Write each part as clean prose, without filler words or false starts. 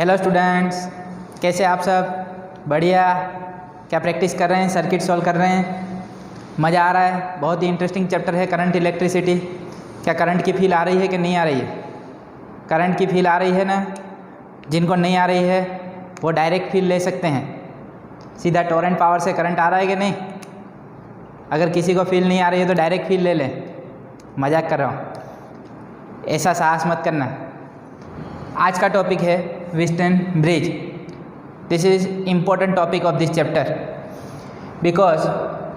Hello students, कैसे आप सब? बढ़िया। क्या प्रैक्टिस कर रहे हैं? सर्किट सॉल्व कर रहे हैं? मज़ा आ रहा है? बहुत ही इंटरेस्टिंग चैप्टर है करंट इलेक्ट्रिसिटी। क्या करंट की फील आ रही है कि नहीं आ रही है? करंट की फील आ रही है ना? जिनको नहीं आ रही है वो डायरेक्ट फील ले सकते हैं। सीधा टोरेंट पावर से करंट आ रहा है कि नहीं? अगर किसी को फील नहीं आ रही है तो डायरेक्ट फील ले लें। मजाक कर रहा हूँ, ऐसा साहस मत करना। आज का टॉपिक है Wheatstone bridge. This is important topic of this chapter because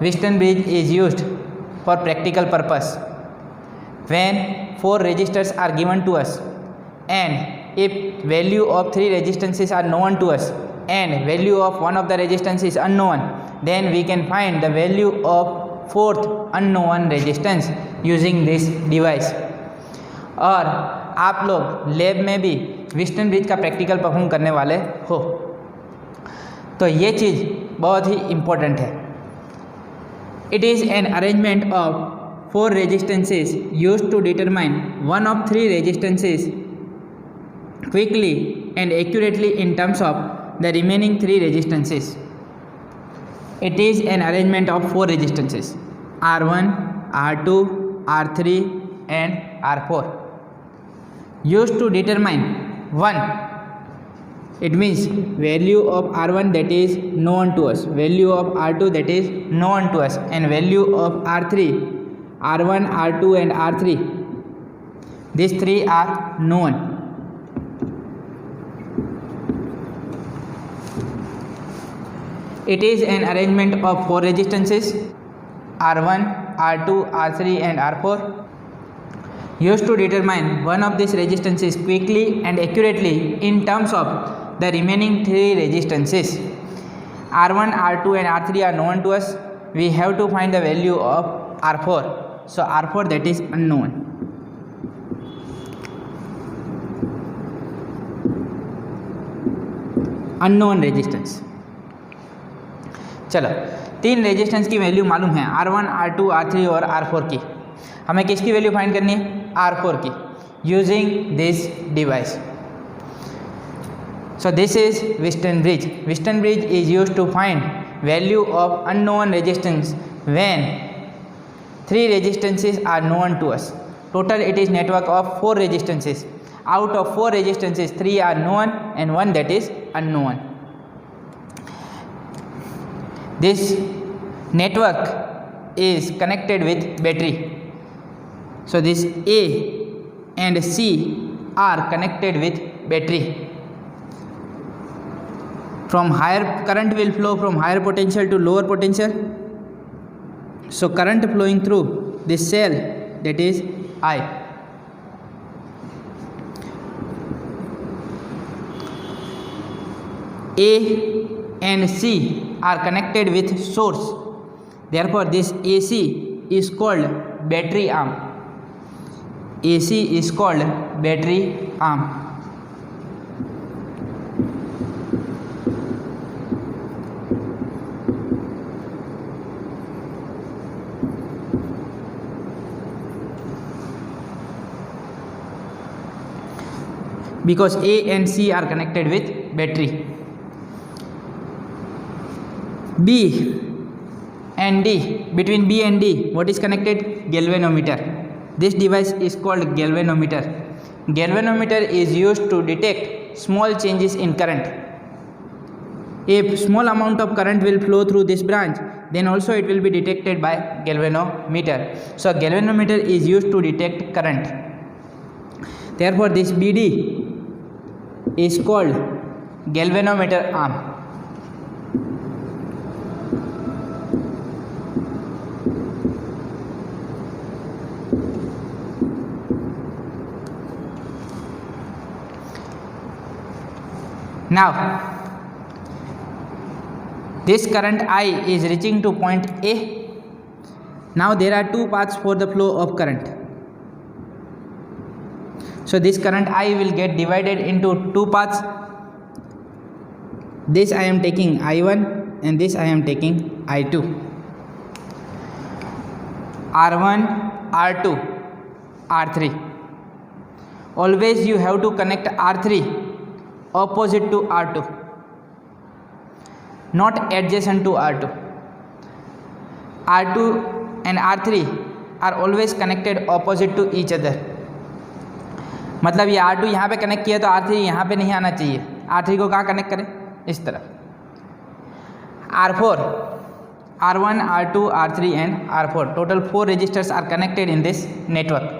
Wheatstone bridge is used for practical purpose when 4 resistors are given to us and if value of 3 resistances are known to us and value of one of the resistance is unknown, then we can find the value of fourth unknown resistance using this device। और आप लोग lab में भी Whitton bridge का practical perform करने वाले हो, तो ये चीज़ बहुत ही इम्पोर्टेंट है। It is an arrangement of 4 resistances used to determine one of 3 resistances quickly and accurately in terms of the remaining 3 resistances। It is an arrangement of 4 resistances R1, R2, R3 and R4 used to determine one, it means value of R1 that is known to us, value of R2 that is known to us and value of R3, R1, R2 and R3, these 3 are known। It is an arrangement of 4 resistances R1, R2, R3 and R4 used to determine one of these resistances quickly and accurately in terms of the remaining 3 resistances। R1, R2 and R3 are known to us. We have to find the value of R4, so R4 that is unknown। Unknown resistance. चलो, 3 resistance की value मालूम है, R1, R2, R3 और R4 की। हमें किसकी value find करनी है? R4 की, using this device. So this is Wheatstone bridge. Wheatstone bridge is used to find value of unknown resistance when 3 resistances are known to us। Total it is network of 4 resistances। Out of 4 resistances, 3 are known and 1 that is unknown। This network is connected with battery। So this A and C are connected with battery। From higher current will flow from higher potential to lower potential, so current flowing through this cell that is I। A and C are connected with source, therefore this AC is called battery arm। AC is called battery arm। Because A and C are connected with battery। B and D, between B and D what is connected? Galvanometer। This device is called galvanometer। Galvanometer is used to detect small changes in current। If small amount of current will flow through this branch, then also it will be detected by galvanometer। So galvanometer is used to detect current, therefore this BD is called galvanometer arm। Now this current I is reaching to point A। Now there are 2 paths for the flow of current, so this current I will get divided into 2 paths। This I am taking I1 and this I am taking I2। R1, R2, R3, always you have to connect R3 opposite to R2, not adjacent to R2. R2 and R3 are always connected opposite to each other. मतलब ये R2 यहाँ पे connect किया तो R3 यहाँ पे नहीं आना चाहिए, R3 को कहाँ कनेक्ट करें, इस तरफ. R4, R1, R2, R3 and R4, total 4 resistors are connected in this network.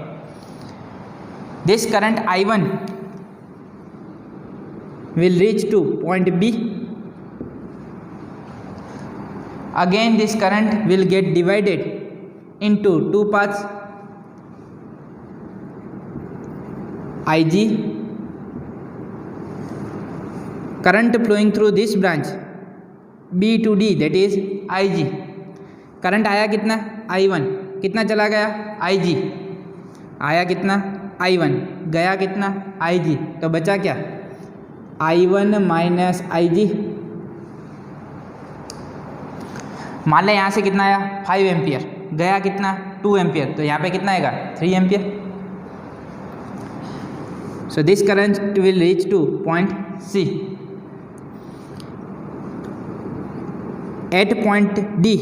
This current I1 will reach to point B. Again this current will get divided into two paths, IG, current flowing through this branch B to D, that is IG. Current आया कितना, I1, कितना चला गया, IG, आया कितना, I1, गया कितना, IG, तो बचा क्या, I1 माइनस IG. मान लें यहाँ से कितना आया 5 एम्पियर, गया कितना 2 एम्पियर, तो यहाँ पे कितना आएगा 3 ampere. So this current will reach to point C. At point D,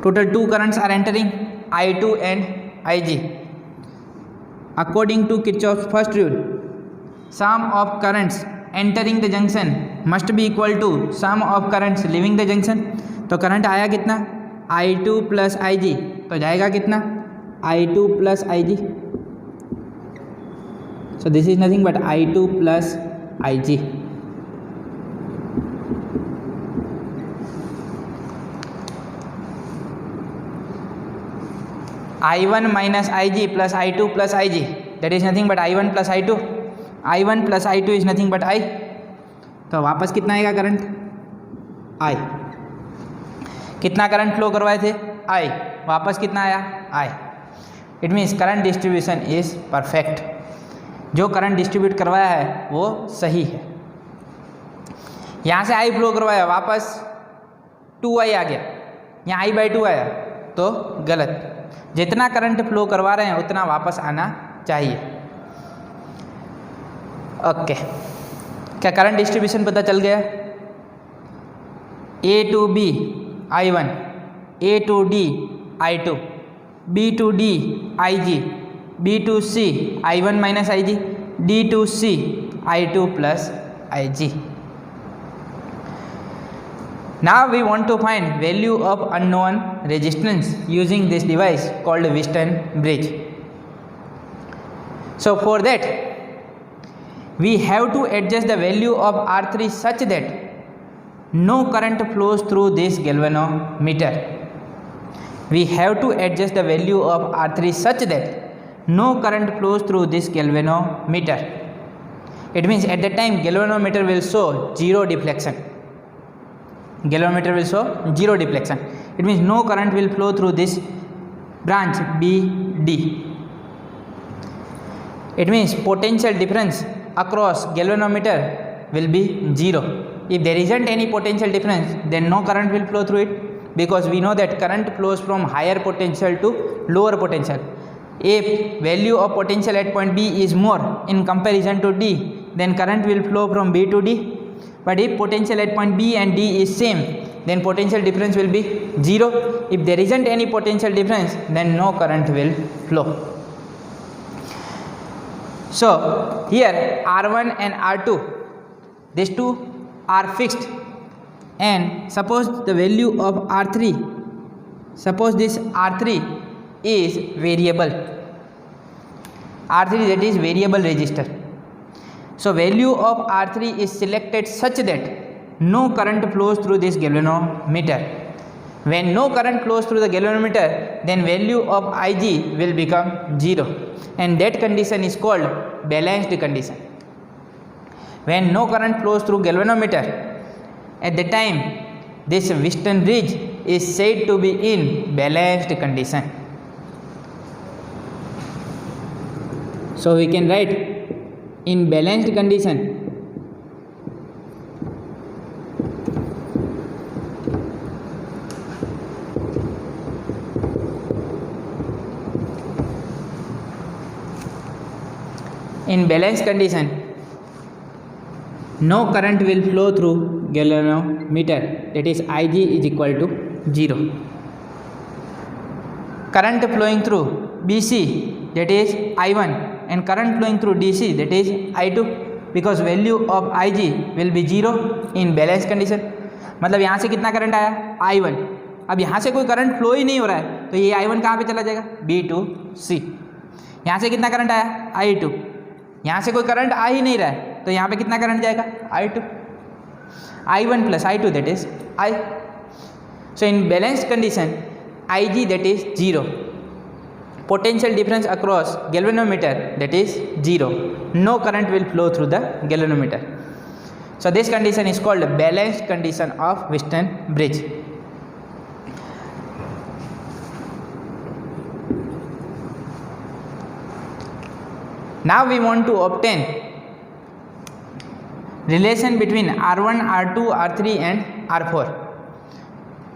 total 2 currents are entering, I2 and IG. According to Kirchhoff's first rule, sum of currents entering the junction must be equal to sum of currents leaving the junction. तो current आया कितना, I2 plus IG, तो जाएगा कितना, I2 plus IG. So this is nothing but I2 plus IG. I1 minus IG plus I2 plus IG, that is nothing but I1 plus I2. I1 plus I2 is nothing but I. तो वापस कितना आएगा current, I. कितना current flow करवाए थे, I, वापस कितना आया, I. It means current distribution is perfect. जो करंट डिस्ट्रीब्यूट करवाया है वो सही है. यहाँ से I फ्लो करवाया, वापस 2I आ गया, यहाँ I/2 आया, तो गलत. जितना करंट फ्लो करवा रहे हैं उतना वापस आना चाहिए. ओके, क्या करंट डिस्ट्रीब्यूशन पता चल गया. A to B I1, A to D I2, B to D IG, B to C I1 minus IG, D to C I2 plus IG. Now we want to find value of unknown resistance using this device called Wheatstone bridge. So for that we have to adjust the value of R3 such that no current flows through this galvanometer. We have to adjust the value of R3 such that no current flows through this galvanometer. It means at that time galvanometer will show zero deflection. Galvanometer will show zero deflection. It means no current will flow through this branch BD. It means potential difference across galvanometer will be zero. If there isn't any potential difference, then no current will flow through it, because we know that current flows from higher potential to lower potential. If value of potential at point B is more in comparison to D, then current will flow from B to D. But if potential at point B and D is same, then potential difference will be zero. If there isn't any potential difference, then no current will flow. So here R1 and R2, these two are fixed, and suppose the value of R3, suppose this R3 is variable, R3 that is variable resistor. So value of R3 is selected such that no current flows through this galvanometer. When no current flows through the galvanometer, then value of IG will become zero, and that condition is called balanced condition. When no current flows through galvanometer, at the time this Wheatstone bridge is said to be in balanced condition. So we can write in balanced condition In balanced condition, no current will flow through galvanometer, that is Ig is equal to 0. Current flowing through BC, that is I1, and current flowing through DC, that is I2, because value of Ig will be 0 in balanced condition. मतलब यहाँ से कितना current आया I1, अब यहाँ से कोई current flow ही नहीं हो रहा है तो ये I1 कहाँ पे चला जाएगा B2C. यहाँ से कितना करंट आया I2, यहाँ से कोई करंट आ ही नहीं रहा है तो यहाँ पे कितना करंट जाएगा I2, I1 plus I2 that is I. So in balanced condition Ig that is 0, potential difference across galvanometer that is 0, no current will flow through the galvanometer. So this condition is called balanced condition of Wheatstone bridge. Now we want to obtain relation between R1, R2, R3 and R4.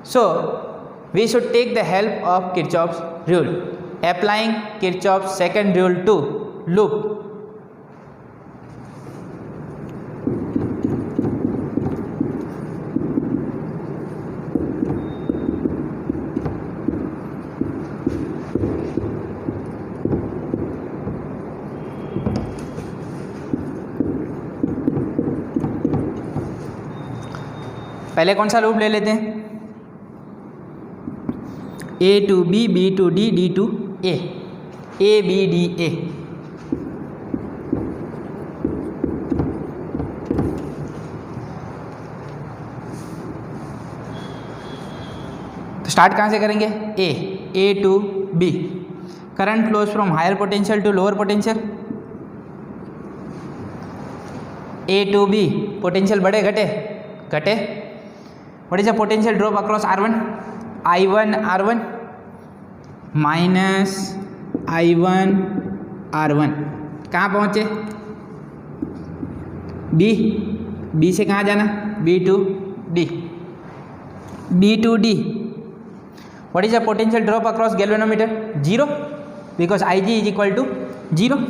So we should take the help of Kirchhoff's rule. Applying Kirchhoff's second rule to loop, पहले कौन सा loop ले लेते हैं A to B, B to D, D to A, A B D A. तो start कहाँ से करेंगे A to B. Current flows from higher potential to lower potential. A to B potential बढ़े घटे घटे. What is the potential drop across R1? I1 R1 minus I1 R1 कहाँ पहुँचे B से कहाँ जाना B to D. B to D, what is the potential drop across galvanometer? 0, because Ig is equal to 0.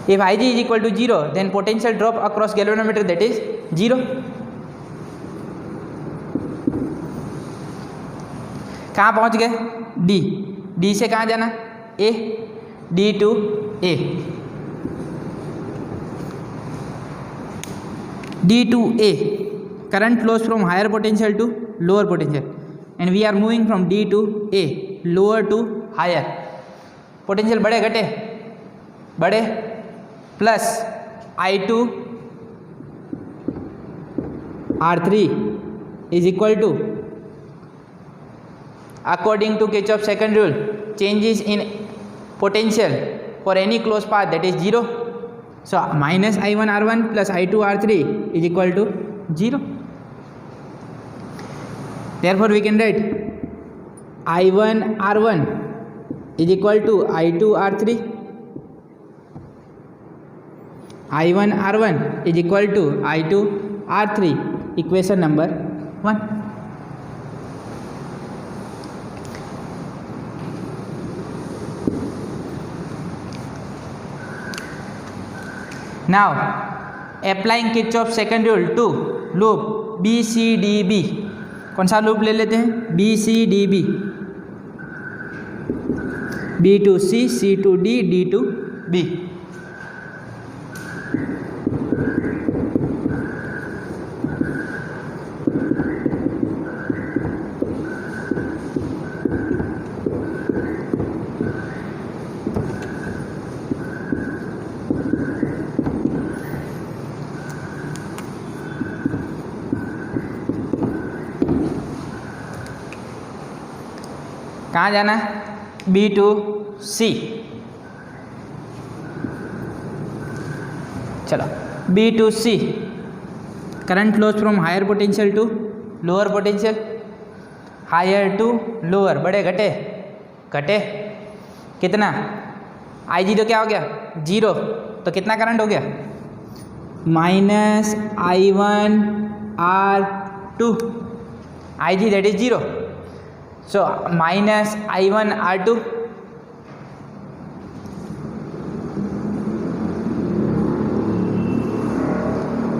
If Ig is equal to 0, then potential drop across galvanometer that is 0. कहाँ पहुँच गए D से कहाँ जाना A, D to A. D to A, current flows from higher potential to lower potential, and we are moving from D to A, lower to higher. Potential बढ़े घटे बढ़े, plus I2 R3 is equal to, according to Kirchhoff's second rule, changes in potential for any closed path that is 0. So minus I1 R1 plus I2 R3 is equal to 0. Therefore we can write I1 R1 is equal to I2 R3. I1 R1 is equal to I2 R3, equation number 1. Now applying Kirchhoff's second rule to loop BCDB. कौन सा loop ले लेते हैं BCDB. B to C, C to D, D to B. कहाँ जाना है B to C. चलो B to C, current flows from higher potential to lower potential. Higher to lower बढ़े घटे घटे कितना Ig तो क्या हो गया 0, तो कितना करंट हो गया minus I1 R2. Ig that is 0. So minus I1 R2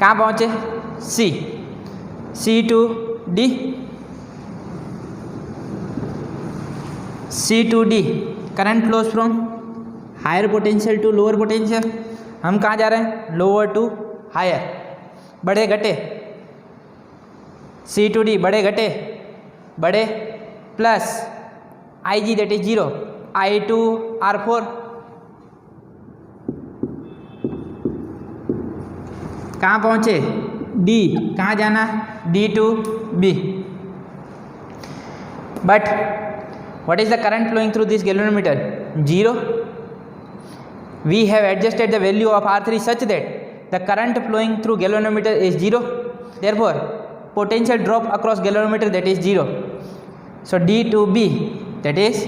कहाँ पहुँचे? C, C to D, C to D. Current flows from higher potential to lower potential. हम कहाँ जा रहे हैं? Lower to higher. बढ़े घटे, सी टू डी बढ़े घटे, बढ़े plus I G that is 0, I two R four. कहाँ पहुँचे? डी। कहाँ जाना? D to B. But what is the current flowing through this galvanometer? 0. We have adjusted the value of R3 such that the current flowing through galvanometer is 0. Therefore, potential drop across galvanometer that is 0. So D to B that is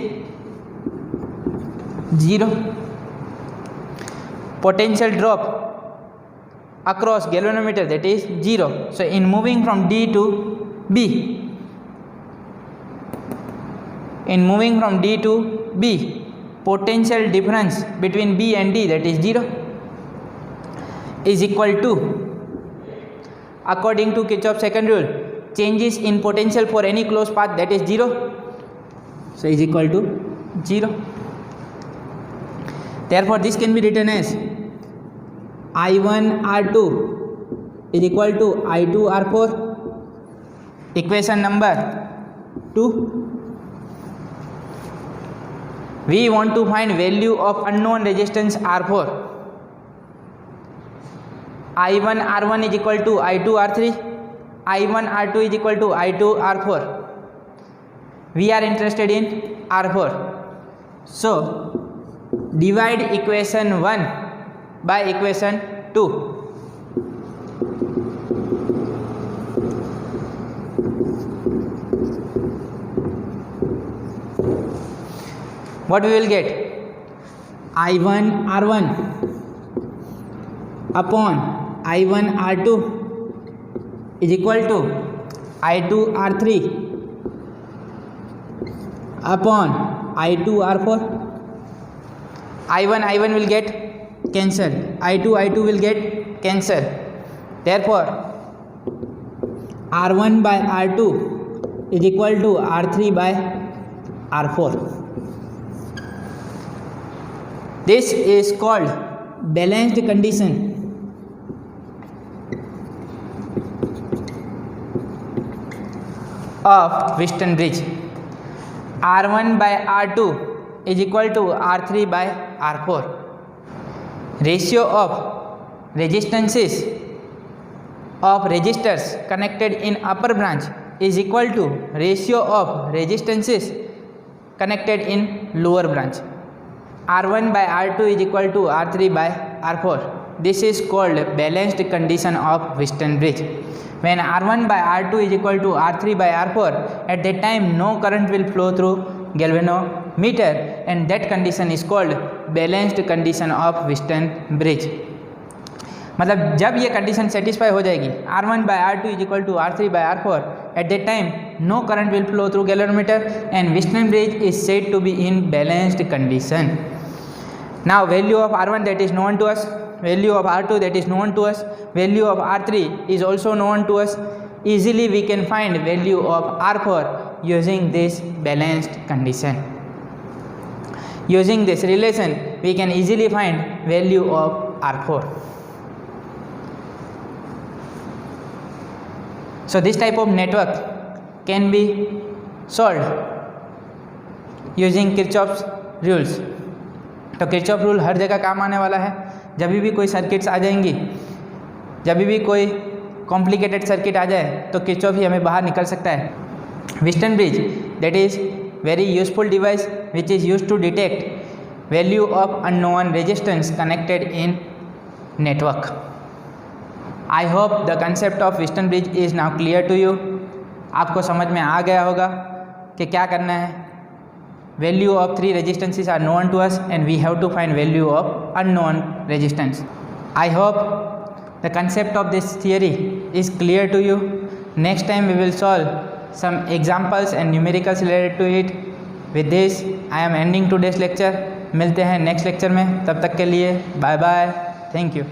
0. Potential drop across galvanometer that is 0. So in moving from D to B, in moving from D to B, potential difference between B and D that is 0 is equal to, according to Kirchhoff's second rule, changes in potential for any closed path that is 0, so is equal to 0. Therefore this can be written as I1 R2 is equal to I2 R4, equation number 2. We want to find value of unknown resistance R4. I1 R1 is equal to I2 R3, I1 R2 is equal to I2 R4. We are interested in R4. So divide equation 1 by equation 2. What we will get? I1 R1 upon I1 R2 is equal to I2 R3 upon I2 R4. I1 will get cancelled, I2 will get cancelled. Therefore R1 by R2 is equal to R3 by R4. This is called balanced condition of Wheatstone bridge. R1 by R2 is equal to R3 by R4. Ratio of resistances of resistors connected in upper branch is equal to ratio of resistances connected in lower branch. R1 by R2 is equal to R3 by R4. This is called balanced condition of Wheatstone bridge. When R1 by R2 is equal to R3 by R4, at that time no current will flow through galvanometer, and that condition is called balanced condition of Wheatstone bridge. मतलब जब ये condition satisfy हो जाएगी, R1 by R2 is equal to R3 by R4, at that time no current will flow through galvanometer and Wheatstone bridge is said to be in balanced condition. Now value of R1 that is known to us, value of R2 that is known to us, value of R3 is also known to us. Easily we can find value of R4 using this balanced condition. Using this relation we can easily find value of R4. So this type of network can be solved using Kirchhoff's rules. तो Kirchhoff rule हर जगह काम आने वाला है. जब भी कोई circuits आ जाएंगी, जब भी कोई कॉम्प्लिकेटेड सर्किट आ जाए तो किरचॉफ ही हमें बाहर निकल सकता है. Wheatstone bridge that is very useful device which is used to detect value of unknown resistance connected in network. I hope the concept of Wheatstone bridge is now clear to you. आपको समझ में आ गया होगा कि क्या करना है. Value of three resistances are known to us and we have to find value of unknown resistance. I hope the concept of this theory is clear to you. Next time we will solve some examples and numericals related to it. With this I am ending today's lecture. मिलते हैं next lecture में, तब तक के लिए bye bye. Thank you.